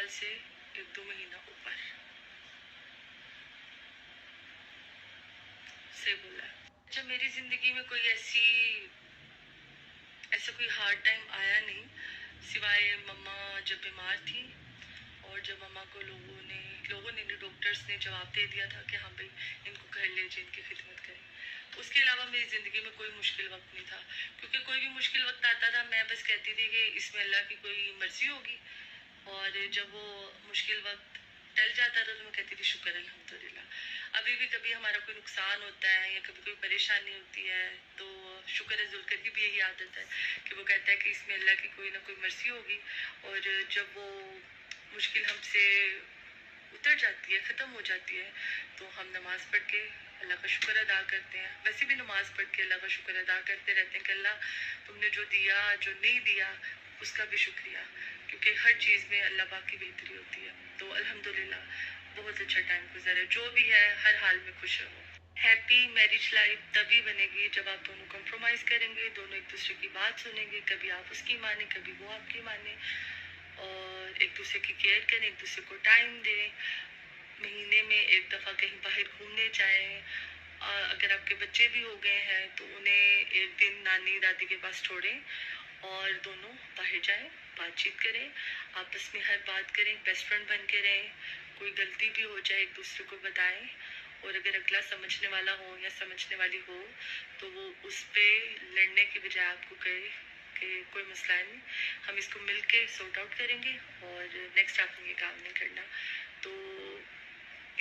साल से 1-2 महीना ऊपर। सही बोला है। जब मेरी जिंदगी में कोई ऐसा कोई हार्ड टाइम आया नहीं, सिवाय मम्मा जब बीमार थी और जब मम्मा को लोगों ने डॉक्टर्स ने जवाब दे दिया था कि हाँ भाई इनको घर ले जाए, इनकी खिदमत करें। उसके अलावा मेरी ज़िंदगी में कोई मुश्किल वक्त नहीं था, क्योंकि कोई भी मुश्किल वक्त आता था मैं बस कहती थी कि इसमें अल्लाह की कोई मर्जी होगी, और जब वो मुश्किल वक्त टल जाता था तो मैं कहती थी शुक्र अल्हम्दुलिल्लाह। अभी भी कभी हमारा कोई नुकसान होता है या कभी कोई परेशानी होती है तो शुक्र है, जुल्कर की भी यही आदत है कि वो कहता है कि इसमें अल्लाह की कोई ना कोई मर्जी होगी, और जब वो मुश्किल हमसे उतर जाती है, ख़त्म हो जाती है, तो हम नमाज़ पढ़ के अल्लाह का शुक्र अदा करते हैं। वैसे भी नमाज़ पढ़ के अल्लाह का शुक्र अदा करते रहते हैं कि अल्लाह तुमने जो दिया, जो नहीं दिया, उसका भी शुक्रिया, क्योंकि हर चीज़ में अल्लाह पाक की बेहतरी होती है। तो अल्हम्दुलिल्लाह बहुत अच्छा टाइम गुजरा है। जो भी है हर हाल में खुश रहो। हैप्पी मैरिज लाइफ तभी बनेगी जब आप दोनों कॉम्प्रोमाइज़ करेंगे, दोनों एक दूसरे की बात सुनेंगे, कभी आप उसकी माने कभी वो आपकी माने, और एक दूसरे की केयर करें, एक दूसरे को टाइम दें, महीने में एक दफ़ा कहीं बाहर घूमने जाएं। अगर आपके बच्चे भी हो गए हैं तो उन्हें एक दिन नानी दादी के पास छोड़ें और दोनों बाहर जाएं, बातचीत करें, आपस में हर बात करें, बेस्ट फ्रेंड बन के रहें। कोई गलती भी हो जाए एक दूसरे को बताएं, और अगर अगला समझने वाला हो या समझने वाली हो तो वो उस पर लड़ने की बजाय आपको कहे कि कोई मसला नहीं, हम इसको मिल के सॉर्ट आउट करेंगे और नेक्स्ट आपने ये काम नहीं करना। तो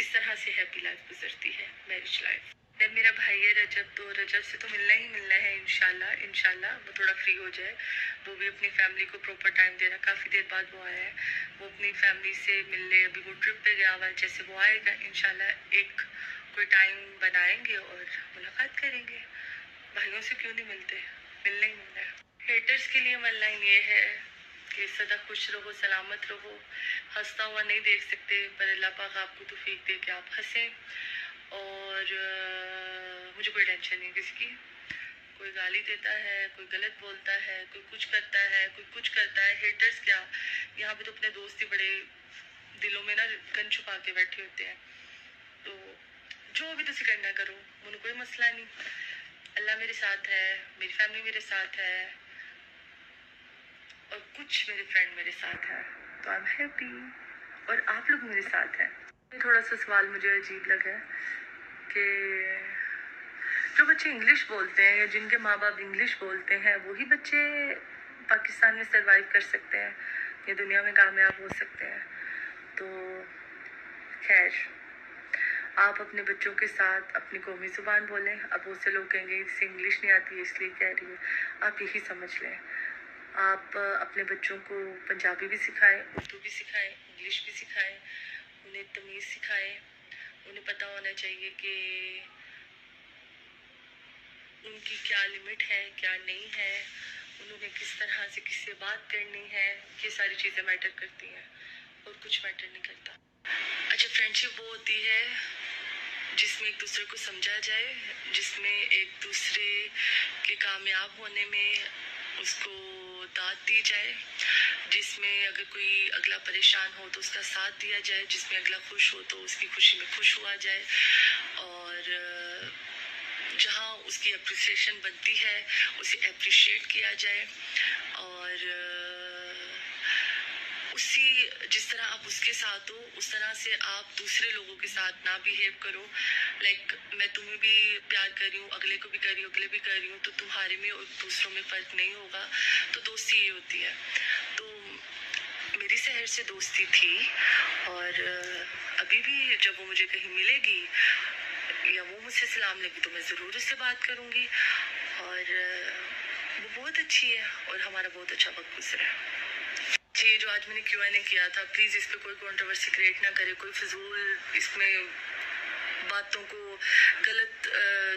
इस तरह से हैप्पी लाइफ गुजरती है, मैरिज लाइफ। मेरा भाई है रजब, तो रजब से तो मिलना ही मिलना है इंशाल्लाह वो थोड़ा फ्री हो जाए, वो भी अपनी फैमिली को प्रॉपर टाइम दे रहा, काफ़ी देर बाद वो आया है, वो अपनी फैमिली से मिलने, अभी वो ट्रिप पे गया हुआ है, जैसे वो आएगा इंशाल्लाह एक कोई टाइम बनाएंगे और मुलाकात करेंगे। भाइयों से क्यों नहीं मिलते, मिलना ही मिलना है। हेटर्स के लिए वन लाइन ये है कि सदा खुश रहो, सलामत रहो, हंसता हुआ नहीं देख सकते, पर अल्लाह पाक आपको तौफीक दे कि आप हंसें, और मुझे कोई टेंशन नहीं किसी की। कोई गाली देता है, कोई गलत बोलता है, कोई कुछ करता है, कोई कुछ करता है, हेटर्स क्या, यहाँ पे तो अपने दोस्त ही बड़े दिलों में ना गन छुपा के बैठे होते हैं। तो जो भी तुसी करना करो, मुझे कोई मसला नहीं, अल्लाह मेरे साथ है, मेरी फैमिली मेरे साथ है, और कुछ मेरे फ्रेंड मेरे साथ है, तो आई एम हैप्पी, और आप लोग मेरे साथ हैं। थोड़ा सा सवाल मुझे अजीब लगा कि जो बच्चे इंग्लिश बोलते हैं या जिनके माँ बाप इंग्लिश बोलते हैं वही बच्चे पाकिस्तान में सरवाइव कर सकते हैं या दुनिया में कामयाब हो सकते हैं। तो खैर, आप अपने बच्चों के साथ अपनी कौमी ज़ुबान बोलें। अब बहुत से लोग कहेंगे इससे इंग्लिश नहीं आती है इसलिए कह रही है, आप यही समझ लें। आप अपने बच्चों को पंजाबी भी सिखाएं, उर्दू भी सिखाएं, इंग्लिश भी सिखाएं, उन्हें तमीज़ सिखाएं, उन्हें पता होना चाहिए कि उनकी क्या लिमिट है, क्या नहीं है, उन्होंने किस तरह से किससे बात करनी है, ये सारी चीज़ें मैटर करती हैं और कुछ मैटर नहीं करता। अच्छा, फ्रेंडशिप वो होती है जिसमें एक दूसरे को समझा जाए, जिसमें एक दूसरे के कामयाब होने में उसको दाद दी जाए, जिसमें अगर कोई अगला परेशान हो तो उसका साथ दिया जाए, जिसमें अगला खुश हो तो उसकी खुशी में खुश हुआ जाए, और जहाँ उसकी अप्रिसिएशन बनती है उसे अप्रिशिएट किया जाए, और उसी जिस तरह आप उसके साथ हो उस तरह से आप दूसरे लोगों के साथ ना बिहेव करो। लाइक मैं तुम्हें भी प्यार कर रही हूँ, अगले को भी कर रही हूँ, अगले भी कर रही हूँ, तो तुम्हारे में और दूसरों में फ़र्क नहीं होगा। तो दोस्ती ये होती है। तो मेरी शहर से दोस्ती थी, और अभी भी जब वो मुझे कहीं मिलेगी या वो मुझसे सलाम लेगी तो मैं ज़रूर उससे बात करूँगी, और वो बहुत अच्छी है और हमारा बहुत अच्छा वक्त गुजरा है। ये जो आज मैंने Q&A किया था, प्लीज़ इस पर कोई कंट्रोवर्सी क्रिएट ना करे, कोई फिजूल इसमें बातों को गलत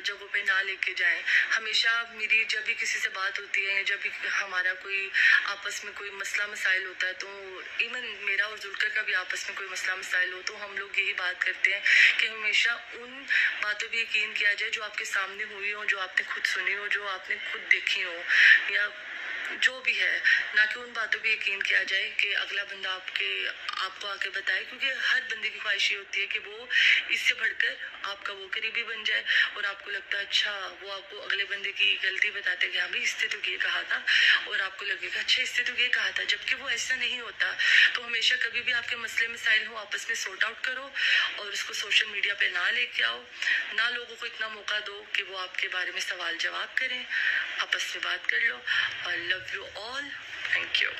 जगहों पे ना लेके जाएं। हमेशा मेरी जब भी किसी से बात होती है, जब भी हमारा कोई आपस में कोई मसला मसाइल होता है, तो इवन मेरा और जुल्कर का भी आपस में कोई मसला मसाइल हो तो हम लोग यही बात करते हैं कि हमेशा उन बातों पर यकीन किया जाए जो आपके सामने हुई हो, जो आपने खुद सुनी हो, जो आपने खुद देखी हो, या जो भी है, ना कि उन बातों पे यकीन किया जाए कि अगला बंदा آپ کو آ کے بتائے, کیونکہ ہر بندے کی خواہش یہ ہوتی ہے کہ وہ اس سے بڑھ کر آپ کا وہ قریبی بن جائے, اور آپ کو لگتا ہے اچھا, وہ آپ کو اگلے بندے کی غلطی بتاتے کہ ہاں بھائی اس نے تو یہ کہا تھا, اور آپ کو لگے گا اچھا اس نے تو یہ کہا تھا, جبکہ وہ ایسا نہیں ہوتا. تو ہمیشہ کبھی بھی آپ کے مسئلے مسائل ہوں آپس میں سورٹ آؤٹ کرو, اور اس کو سوشل میڈیا پہ نہ لے کے آؤ, نہ لوگوں کو اتنا موقع دو کہ وہ آپ کے بارے میں سوال جواب کریں, آپس میں بات کر لو. Love you all, thank you.